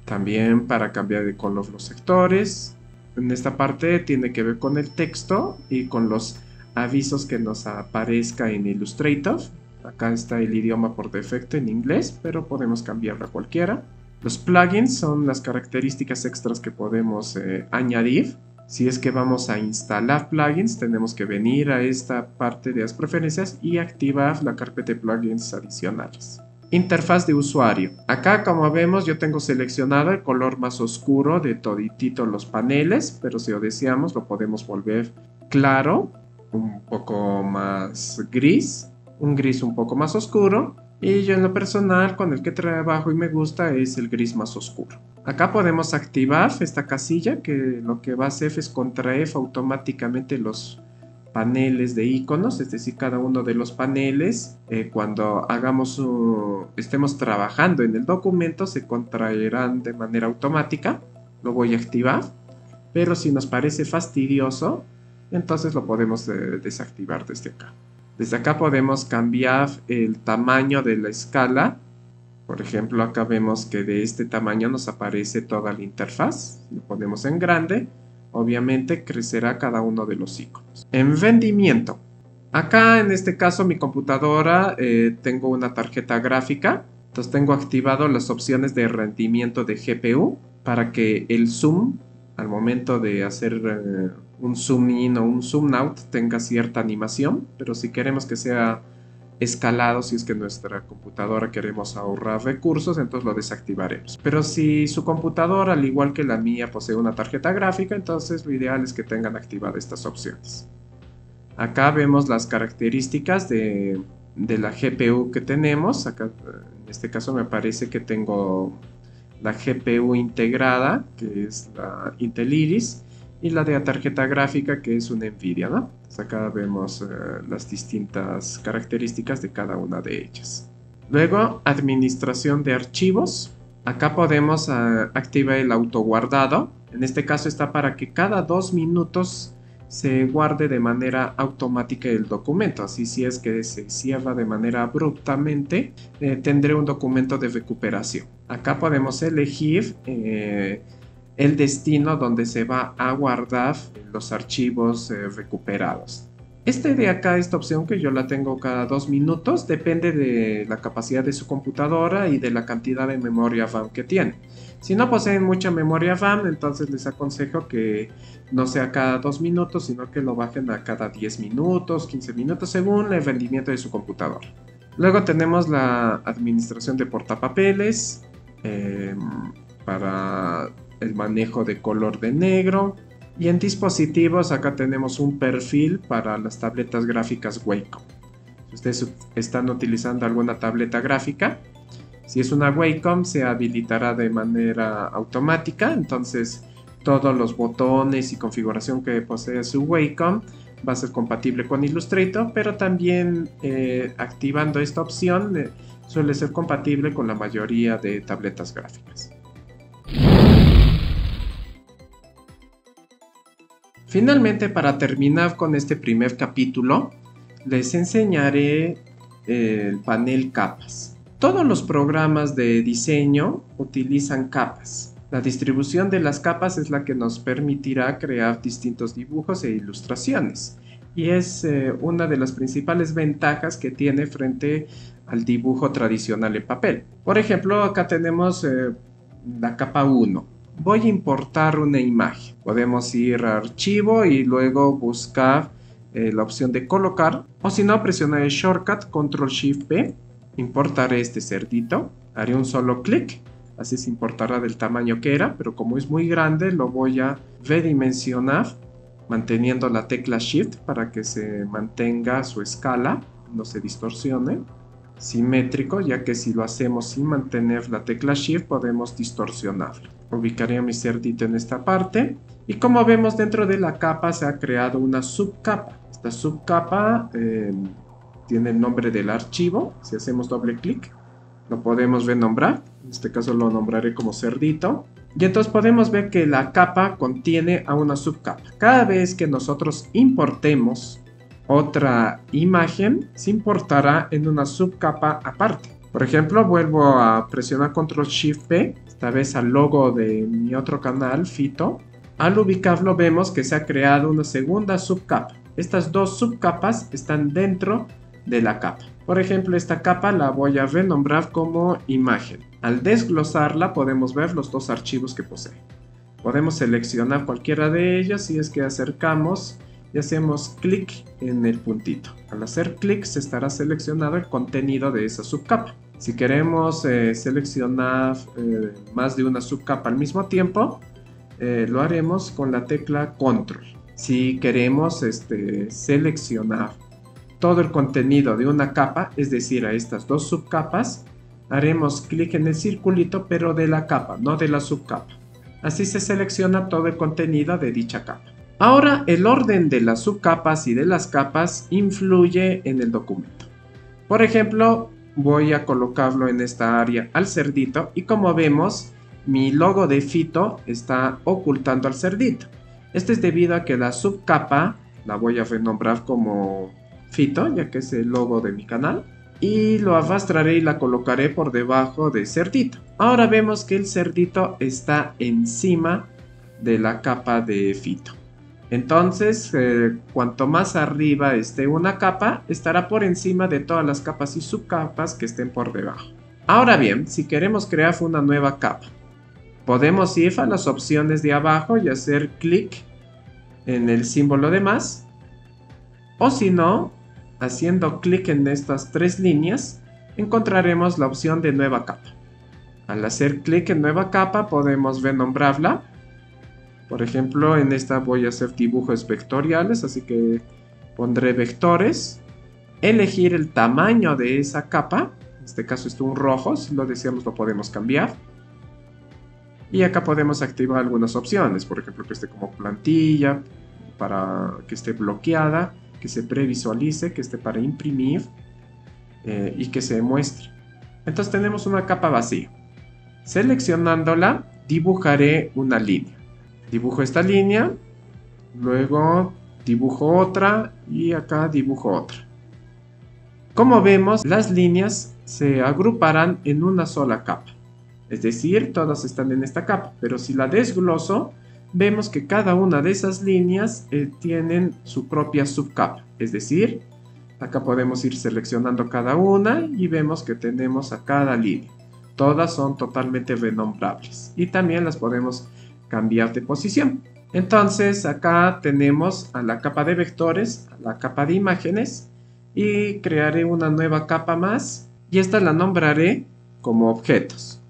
también para cambiar de color los sectores. En esta parte tiene que ver con el texto y con los avisos que nos aparezca en Illustrator. Acá está el idioma por defecto en inglés, pero podemos cambiarlo a cualquiera. Los plugins son las características extras que podemos añadir. Si es que vamos a instalar plugins, tenemos que venir a esta parte de las preferencias y activar la carpeta de plugins adicionales. Interfaz de usuario. Acá, como vemos, yo tengo seleccionado el color más oscuro de toditito los paneles, pero si lo deseamos lo podemos volver claro, un poco más gris, un gris un poco más oscuro, y yo en lo personal con el que trabajo y me gusta es el gris más oscuro. Acá podemos activar esta casilla que lo que va a hacer es contraer automáticamente los paneles de iconos, es decir, cada uno de los paneles cuando estemos trabajando en el documento se contraerán de manera automática. Lo voy a activar, pero si nos parece fastidioso, entonces lo podemos desactivar desde acá. Desde acá podemos cambiar el tamaño de la escala. Por ejemplo, acá vemos que de este tamaño nos aparece toda la interfaz. Lo ponemos en grande. Obviamente crecerá cada uno de los iconos. En rendimiento. Acá en este caso mi computadora tengo una tarjeta gráfica. Entonces tengo activado las opciones de rendimiento de GPU para que el zoom al momento de hacer un zoom in o un zoom out tenga cierta animación. Pero si queremos que sea escalado, si es que nuestra computadora queremos ahorrar recursos, entonces lo desactivaremos. Pero si su computadora, al igual que la mía, posee una tarjeta gráfica, entonces lo ideal es que tengan activadas estas opciones. Acá vemos las características de la GPU que tenemos. Acá en este caso me parece que tengo la GPU integrada, que es la Intel Iris, y la de la tarjeta gráfica, que es una Nvidia, ¿no? Entonces acá vemos las distintas características de cada una de ellas. Luego, administración de archivos. Acá podemos activar el autoguardado. En este caso está para que cada 2 minutos se guarde de manera automática el documento. Así, si es que se cierra de manera abruptamente, tendré un documento de recuperación. Acá podemos elegir el destino donde se va a guardar los archivos recuperados. De acá, esta opción que yo la tengo cada 2 minutos, depende de la capacidad de su computadora y de la cantidad de memoria RAM que tiene. Si no poseen mucha memoria RAM, entonces les aconsejo que no sea cada 2 minutos, sino que lo bajen a cada 10 minutos, 15 minutos, según el rendimiento de su computadora. Luego tenemos la administración de portapapeles, para el manejo de color de negro. Y en dispositivos acá tenemos un perfil para las tabletas gráficas Wacom. Si ustedes están utilizando alguna tableta gráfica, si es una Wacom se habilitará de manera automática. Entonces todos los botones y configuración que posee su Wacom va a ser compatible con Illustrator, pero también activando esta opción suele ser compatible con la mayoría de tabletas gráficas. Finalmente, para terminar con este primer capítulo, les enseñaré el panel capas. Todos los programas de diseño utilizan capas. La distribución de las capas es la que nos permitirá crear distintos dibujos e ilustraciones. Y es una de las principales ventajas que tiene frente al dibujo tradicional en papel. Por ejemplo, acá tenemos la capa 1. Voy a importar una imagen. Podemos ir a archivo y luego buscar la opción de colocar. O si no, presionar el shortcut Ctrl+Shift+P. Importaré este cerdito. Haré un solo clic. Así se importará del tamaño que era. Pero como es muy grande, lo voy a redimensionar manteniendo la tecla Shift para que se mantenga su escala, no se distorsione. Simétrico, ya que si lo hacemos sin mantener la tecla Shift podemos distorsionarlo. Ubicaré mi cerdito en esta parte y como vemos, dentro de la capa se ha creado una subcapa. Esta subcapa tiene el nombre del archivo. Si hacemos doble clic lo podemos renombrar. En este caso lo nombraré como cerdito. Y entonces podemos ver que la capa contiene a una subcapa. Cada vez que nosotros importemos otra imagen, se importará en una subcapa aparte. Por ejemplo, vuelvo a presionar Ctrl+Shift+P, esta vez al logo de mi otro canal, Fito. Al ubicarlo vemos que se ha creado una segunda subcapa. Estas dos subcapas están dentro de la capa. Por ejemplo, esta capa la voy a renombrar como imagen. Al desglosarla podemos ver los dos archivos que posee. Podemos seleccionar cualquiera de ellas si es que acercamos y hacemos clic en el puntito. Al hacer clic se estará seleccionado el contenido de esa subcapa. Si queremos seleccionar más de una subcapa al mismo tiempo, lo haremos con la tecla Control. Si queremos seleccionar todo el contenido de una capa, es decir, a estas dos subcapas, haremos clic en el circulito, pero de la capa, no de la subcapa. Así se selecciona todo el contenido de dicha capa. Ahora, el orden de las subcapas y de las capas influye en el documento. Por ejemplo, voy a colocarlo en esta área al cerdito y como vemos, mi logo de Fito está ocultando al cerdito. Esto es debido a que la subcapa la voy a renombrar como Fito, ya que es el logo de mi canal. y lo arrastraré y la colocaré por debajo de cerdito. Ahora vemos que el cerdito está encima de la capa de fito. Entonces, cuanto más arriba esté una capa, estará por encima de todas las capas y subcapas que estén por debajo. Ahora bien, si queremos crear una nueva capa, podemos ir a las opciones de abajo y hacer clic en el símbolo de más. O si no, haciendo clic en estas tres líneas, encontraremos la opción de nueva capa. Al hacer clic en nueva capa podemos renombrarla. Por ejemplo, en esta voy a hacer dibujos vectoriales, así que pondré vectores. Elegir el tamaño de esa capa. En este caso es un rojo, si lo deseamos lo podemos cambiar. Y acá podemos activar algunas opciones, por ejemplo que esté como plantilla, para que esté bloqueada, que se previsualice, que esté para imprimir y que se muestre. Entonces tenemos una capa vacía. Seleccionándola, dibujaré una línea. Dibujo esta línea, luego dibujo otra y acá dibujo otra. Como vemos, las líneas se agruparán en una sola capa. Es decir, todas están en esta capa, pero si la desgloso, vemos que cada una de esas líneas tienen su propia subcapa. Es decir, acá podemos ir seleccionando cada una y vemos que tenemos a cada línea. Todas son totalmente renombrables y también las podemos cambiar de posición. Entonces acá tenemos a la capa de vectores, a la capa de imágenes y crearé una nueva capa más y esta la nombraré como objetos.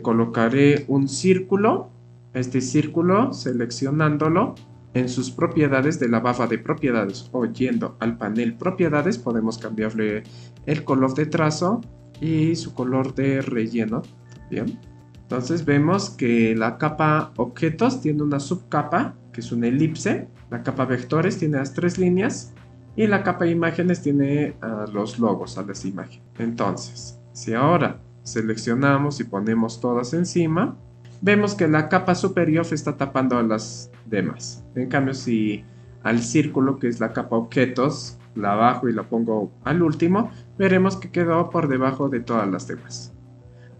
Colocaré un círculo. Este círculo, seleccionándolo en sus propiedades de la barra de propiedades o yendo al panel propiedades, podemos cambiarle el color de trazo y su color de relleno. Bien. Entonces vemos que la capa objetos tiene una subcapa que es una elipse, la capa vectores tiene las tres líneas y la capa imágenes tiene los logos a las imágenes. Entonces, si ahora seleccionamos y ponemos todas encima, vemos que la capa superior está tapando a las demás. En cambio, si al círculo, que es la capa objetos, la bajo y la pongo al último, veremos que quedó por debajo de todas las demás.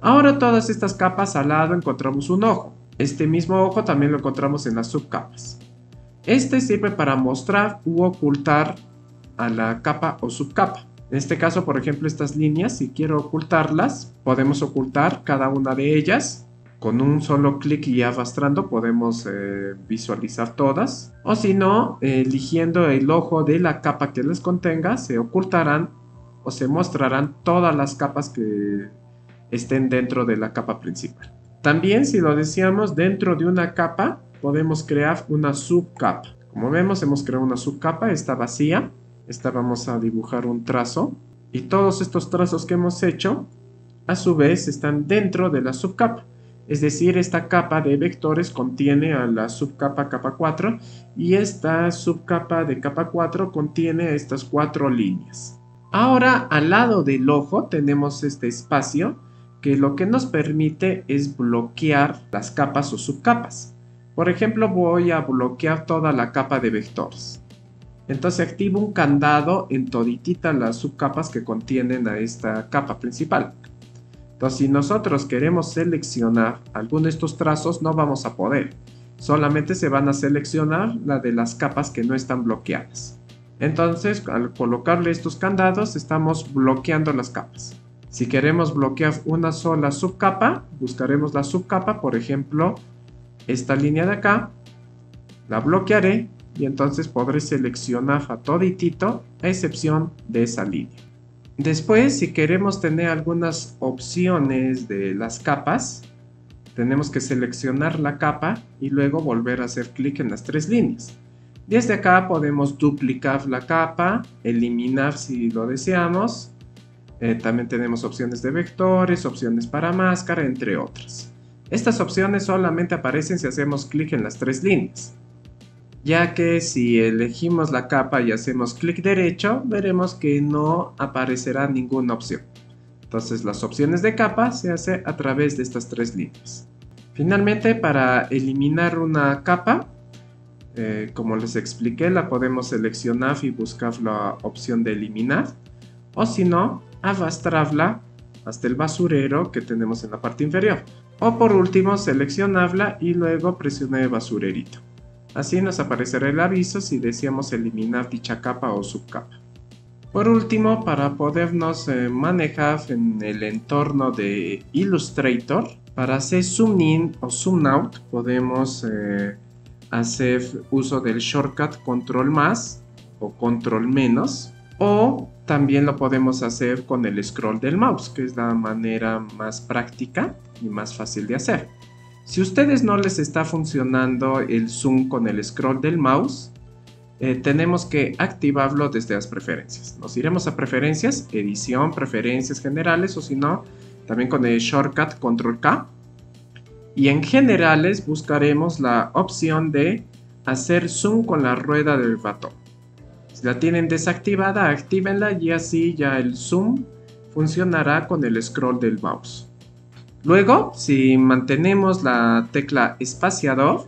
Ahora todas estas capas al lado encontramos un ojo. Este mismo ojo también lo encontramos en las subcapas. Este sirve para mostrar u ocultar a la capa o subcapa. En este caso, por ejemplo, estas líneas, si quiero ocultarlas, podemos ocultar cada una de ellas. Con un solo clic y arrastrando podemos visualizar todas. O si no, eligiendo el ojo de la capa que les contenga, se ocultarán o se mostrarán todas las capas que estén dentro de la capa principal. También, si lo deseamos, dentro de una capa podemos crear una subcapa. Como vemos, hemos creado una subcapa, está vacía. Esta vamos a dibujar un trazo. Y todos estos trazos que hemos hecho, a su vez, están dentro de la subcapa. Es decir, esta capa de vectores contiene a la subcapa capa 4 y esta subcapa de capa 4 contiene estas 4 líneas. Ahora, al lado del ojo tenemos este espacio que lo que nos permite es bloquear las capas o subcapas. Por ejemplo, voy a bloquear toda la capa de vectores. Entonces activo un candado en toditita las subcapas que contienen a esta capa principal. Entonces, si nosotros queremos seleccionar alguno de estos trazos, no vamos a poder. Solamente se van a seleccionar la de las capas que no están bloqueadas. Entonces, al colocarle estos candados, estamos bloqueando las capas. Si queremos bloquear una sola subcapa, buscaremos la subcapa, por ejemplo, esta línea de acá, la bloquearé y entonces podré seleccionar a toditito, a excepción de esa línea. Después, si queremos tener algunas opciones de las capas, tenemos que seleccionar la capa y luego volver a hacer clic en las tres líneas. Desde acá podemos duplicar la capa, eliminar si lo deseamos. También tenemos opciones de vectores, opciones para máscara, entre otras. Estas opciones solamente aparecen si hacemos clic en las tres líneas, ya que si elegimos la capa y hacemos clic derecho, veremos que no aparecerá ninguna opción. Entonces las opciones de capa se hace a través de estas tres líneas. Finalmente, para eliminar una capa, como les expliqué, la podemos seleccionar y buscar la opción de eliminar. O si no, arrastrarla hasta el basurero que tenemos en la parte inferior. O por último, seleccionarla y luego presionar el basurerito. Así nos aparecerá el aviso si deseamos eliminar dicha capa o subcapa. Por último, para podernos manejar en el entorno de Illustrator, para hacer zoom in o zoom out podemos hacer uso del shortcut control más o control menos, o también lo podemos hacer con el scroll del mouse, que es la manera más práctica y más fácil de hacer. Si a ustedes no les está funcionando el zoom con el scroll del mouse, tenemos que activarlo desde las preferencias. Nos iremos a preferencias, edición, preferencias generales, o si no, también con el shortcut control K. Y en generales buscaremos la opción de hacer zoom con la rueda del ratón. Si la tienen desactivada, actívenla y así ya el zoom funcionará con el scroll del mouse. Luego, si mantenemos la tecla espaciador,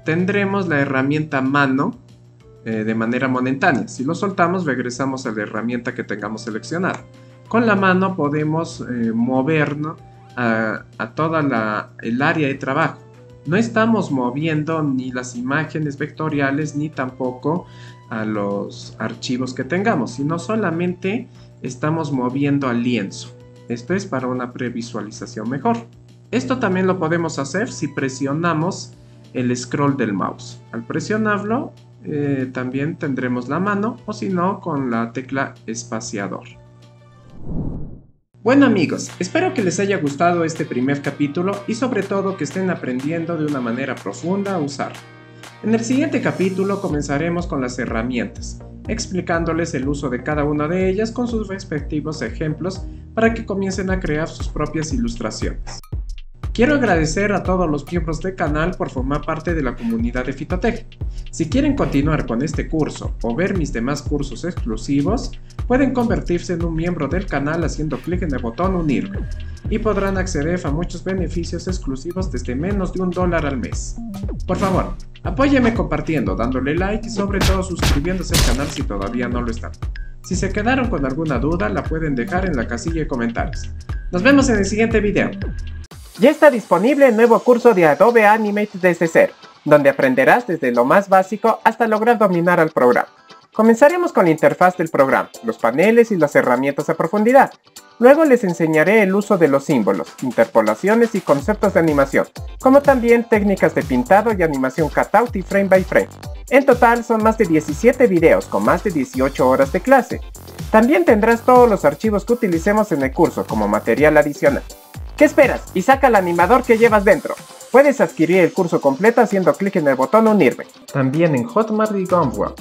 tendremos la herramienta mano de manera momentánea. Si lo soltamos, regresamos a la herramienta que tengamos seleccionada. Con la mano podemos movernos a toda el área de trabajo. No estamos moviendo ni las imágenes vectoriales ni tampoco a los archivos que tengamos, sino solamente estamos moviendo al lienzo. Esto es para una previsualización mejor. Esto también lo podemos hacer si presionamos el scroll del mouse. Al presionarlo también tendremos la mano, o si no, con la tecla espaciador. Bueno amigos, espero que les haya gustado este primer capítulo y sobre todo que estén aprendiendo de una manera profunda a usarlo. En el siguiente capítulo comenzaremos con las herramientas, explicándoles el uso de cada una de ellas con sus respectivos ejemplos para que comiencen a crear sus propias ilustraciones. Quiero agradecer a todos los miembros del canal por formar parte de la comunidad de Fitotech. Si quieren continuar con este curso o ver mis demás cursos exclusivos, pueden convertirse en un miembro del canal haciendo clic en el botón Unirme y podrán acceder a muchos beneficios exclusivos desde menos de $1 al mes. Por favor, apóyeme compartiendo, dándole like y sobre todo suscribiéndose al canal si todavía no lo están. Si se quedaron con alguna duda, la pueden dejar en la casilla de comentarios. Nos vemos en el siguiente video. Ya está disponible el nuevo curso de Adobe Animate desde cero, donde aprenderás desde lo más básico hasta lograr dominar al programa. Comenzaremos con la interfaz del programa, los paneles y las herramientas a profundidad. Luego les enseñaré el uso de los símbolos, interpolaciones y conceptos de animación, como también técnicas de pintado y animación cutout y frame by frame. En total son más de 17 videos con más de 18 horas de clase. También tendrás todos los archivos que utilicemos en el curso como material adicional. ¿Qué esperas? Y saca el animador que llevas dentro. Puedes adquirir el curso completo haciendo clic en el botón Unirme. También en Hotmart y Gumroad.